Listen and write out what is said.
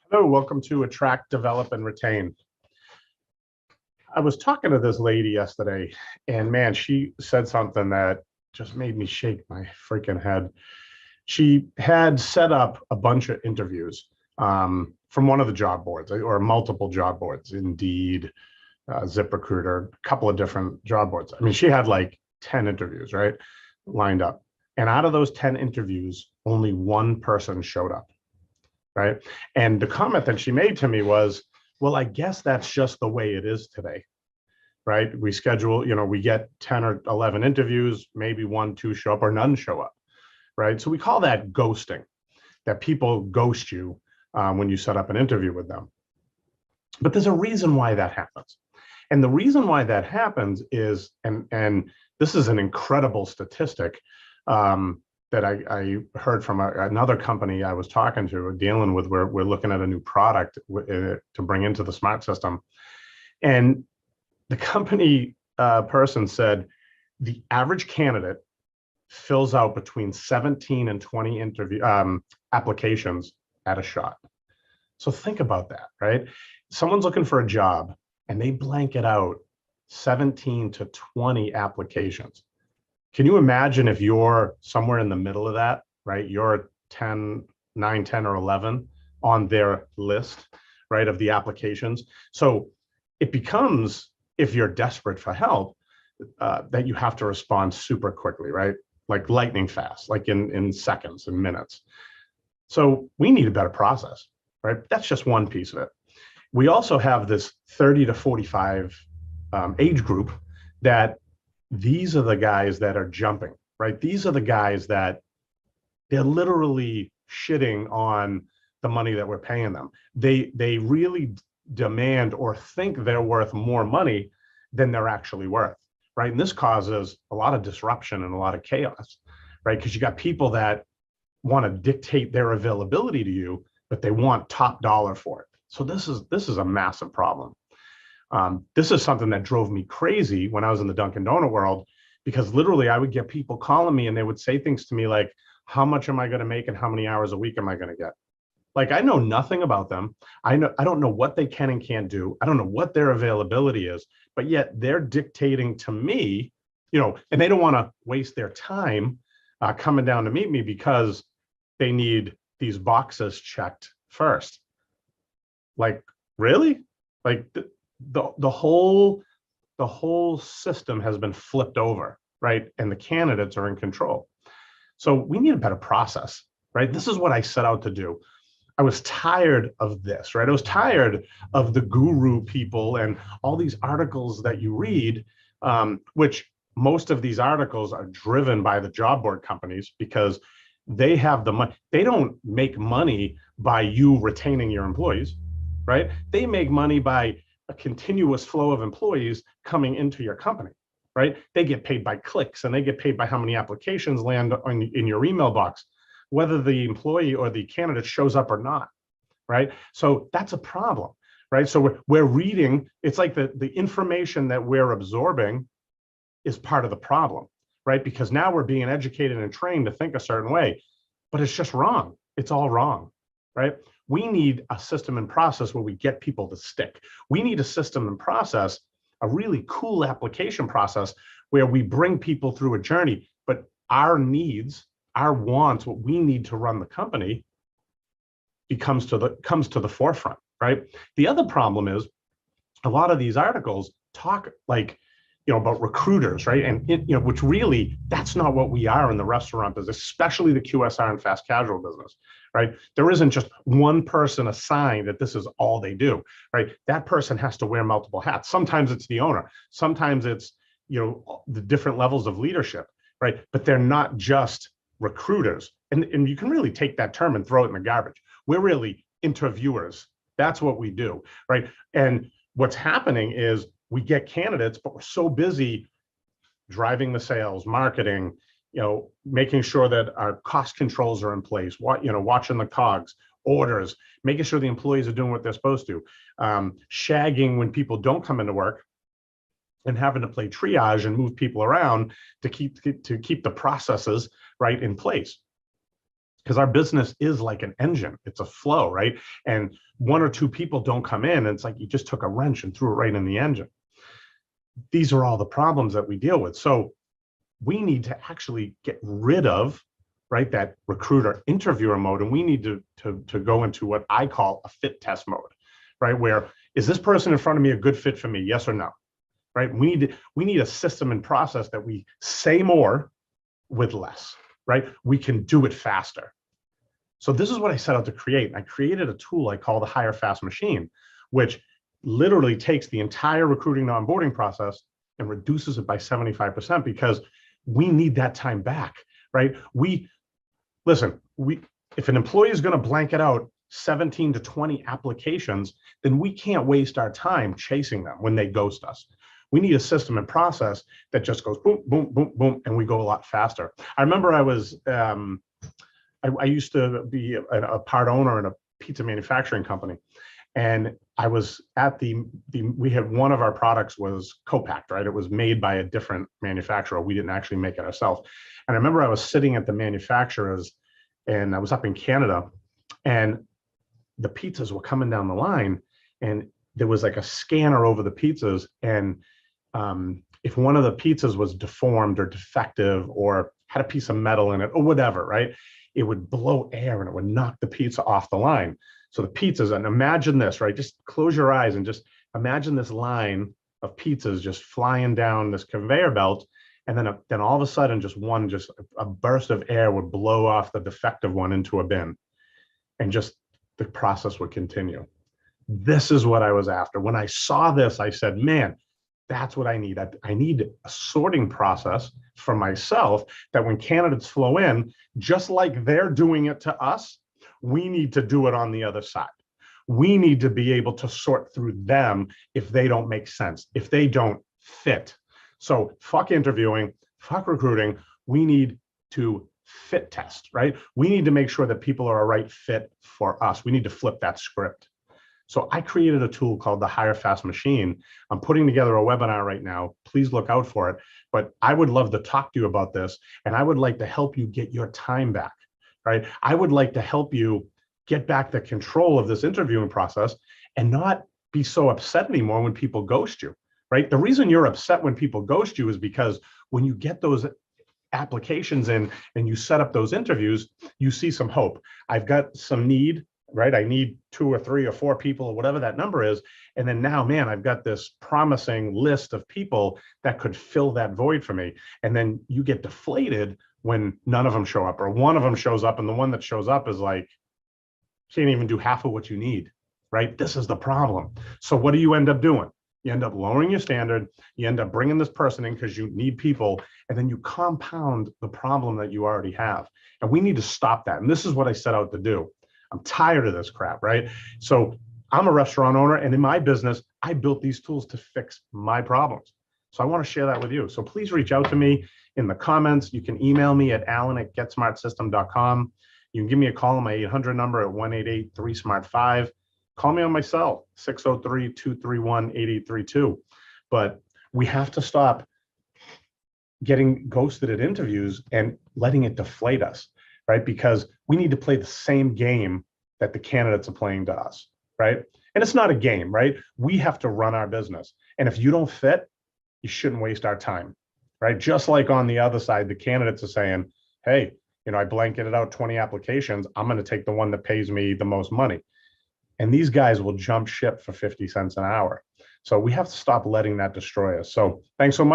Hello, welcome to Attract, Develop, and Retain. I was talking to this lady yesterday, and man, she said something that just made me shake my freaking head. She had set up a bunch of interviews from one of the job boards or multiple job boards, Indeed, ZipRecruiter, a couple of different job boards. I mean, she had like 10 interviews, right, lined up. And out of those 10 interviews, only one person showed up. Right. And the comment that she made to me was, well, I guess that's just the way it is today. Right. We schedule, we get 10 or 11 interviews, maybe 1, 2 show up or none show up. Right. So we call that ghosting, that people ghost you when you set up an interview with them. But there's a reason why that happens. And the reason why that happens is, and this is an incredible statistic, that I heard from another company I was talking to, dealing with, where we're looking at a new product to bring into the smart system. And the company person said the average candidate fills out between 17 and 20 interview applications at a shot. So think about that, right? Someone's looking for a job and they blanket out 17 to 20 applications. Can you imagine if you're somewhere in the middle of that, right? You're 9, 10, or 11 on their list, right, of the applications. So it becomes, if you're desperate for help, that you have to respond super quickly, right? Like lightning fast, like in seconds and minutes. So we need a better process, right? That's just one piece of it. We also have this 30 to 45 age group that these are the guys that are jumping, right? These are the guys that they're literally shitting on the money that we're paying them. They really demand or think they're worth more money than they're actually worth, right? And this causes a lot of disruption and a lot of chaos, right? Because you got people that want to dictate their availability to you, but they want top dollar for it. So this is a massive problem. This is something that drove me crazy when I was in the Dunkin' Donut world, because literally I would get people calling me and they would say things to me like, how much am I going to make and how many hours a week am I going to get? Like, I know nothing about them. I don't know what they can and can't do. I don't know what their availability is, but yet they're dictating to me, and they don't want to waste their time coming down to meet me because they need these boxes checked first. Like, really? Like, the whole system has been flipped over, right? And the candidates are in control. So we need a better process, right? This is what I set out to do. I was tired of this, right? I was tired of the guru people and all these articles that you read, which most of these articles are driven by the job board companies because they have the money. They don't make money by you retaining your employees, right? They make money by a continuous flow of employees coming into your company, right? They get paid by clicks and they get paid by how many applications land in your email box, whether the employee or the candidate shows up or not, right? So that's a problem, right? So we're reading, it's like the information that we're absorbing is part of the problem, right? Because now we're being educated and trained to think a certain way, but it's just wrong. It's all wrong, right? We need a system and process where we get people to stick. We need a system and process, a really cool application process where we bring people through a journey, but our needs, our wants, what we need to run the company comes to the forefront, right? The other problem is a lot of these articles talk like, about recruiters, right? And which really, that's not what we are in the restaurant business, especially the QSR and fast casual business, right? There isn't just one person assigned that this is all they do, right? That person has to wear multiple hats. Sometimes it's the owner. Sometimes it's, the different levels of leadership, right? But they're not just recruiters. And you can really take that term and throw it in the garbage. We're really interviewers. That's what we do, right? And what's happening is we get candidates, but we're so busy driving the sales, marketing, making sure that our cost controls are in place, watching the COGS, orders, making sure the employees are doing what they're supposed to, shagging when people don't come into work, and having to play triage and move people around to keep the processes right in place. because our business is like an engine. It's a flow, right? And one or two people don't come in, and it's like you just took a wrench and threw it right in the engine. These are all the problems that we deal with. So we need to actually get rid of, right, that recruiter interviewer mode, and we need to go into what I call a fit test mode, right? Where is this person in front of me a good fit for me? Yes or no, right? We need a system and process that we say more with less, right? We can do it faster. So this is what I set out to create. I created a tool I call the Hire Fast Machine, which literally takes the entire recruiting and onboarding process and reduces it by 75%, because we need that time back, right? If an employee is going to blanket out 17 to 20 applications, then we can't waste our time chasing them when they ghost us. We need a system and process that just goes boom, boom, boom, boom, and we go a lot faster. I remember I used to be a part owner in a pizza manufacturing company, and I was at we had one of our products was co-packed, right? It was made by a different manufacturer. We didn't actually make it ourselves. And I remember I was sitting at the manufacturers, and I was up in Canada, and the pizzas were coming down the line, and there was like a scanner over the pizzas. And if one of the pizzas was deformed or defective or had a piece of metal in it or whatever, right, it would blow air and it would knock the pizza off the line. So the pizzas, and imagine this, right? Just close your eyes and just imagine this line of pizzas just flying down this conveyor belt. And then all of a sudden, just a burst of air would blow off the defective one into a bin, and just the process would continue. This is what I was after. When I saw this, I said, man, that's what I need. I need a sorting process for myself that when candidates flow in, just like they're doing it to us, we need to do it on the other side. We need to be able to sort through them if they don't make sense, if they don't fit. So fuck interviewing, fuck recruiting. We need to fit test, right? We need to make sure that people are a right fit for us. We need to flip that script. So I created a tool called the Hire Fast Machine. I'm putting together a webinar right now. Please look out for it. But I would love to talk to you about this, and I would like to help you get your time back, right? I would like to help you get back the control of this interviewing process and not be so upset anymore when people ghost you, right? The reason you're upset when people ghost you is because when you get those applications in and you set up those interviews, you see some hope. I've got some need, right? I need 2 or 3 or 4 people or whatever that number is. And then now, man, I've got this promising list of people that could fill that void for me. And then you get deflated when none of them show up, or one of them shows up, and the one that shows up is like, can't even do half of what you need, right? This is the problem. So what do you end up doing? You end up lowering your standard. You end up bringing this person in because you need people, and then you compound the problem that you already have. And we need to stop that. And this is what I set out to do. I'm tired of this crap, right? So I'm a restaurant owner, and in my business, I built these tools to fix my problems. So I want to share that with you. So please reach out to me in the comments. You can email me at alan@getsmartsystem.com. You can give me a call on my 800 number at 188-3SMART5. Call me on my cell, 603-231-8832. But we have to stop getting ghosted at interviews and letting it deflate us, right? Because we need to play the same game that the candidates are playing to us, right? And it's not a game, right? We have to run our business. And if you don't fit, you shouldn't waste our time, right? Just like on the other side, the candidates are saying, hey, I blanketed out 20 applications. I'm going to take the one that pays me the most money. And these guys will jump ship for 50 cents an hour. So we have to stop letting that destroy us. So thanks so much.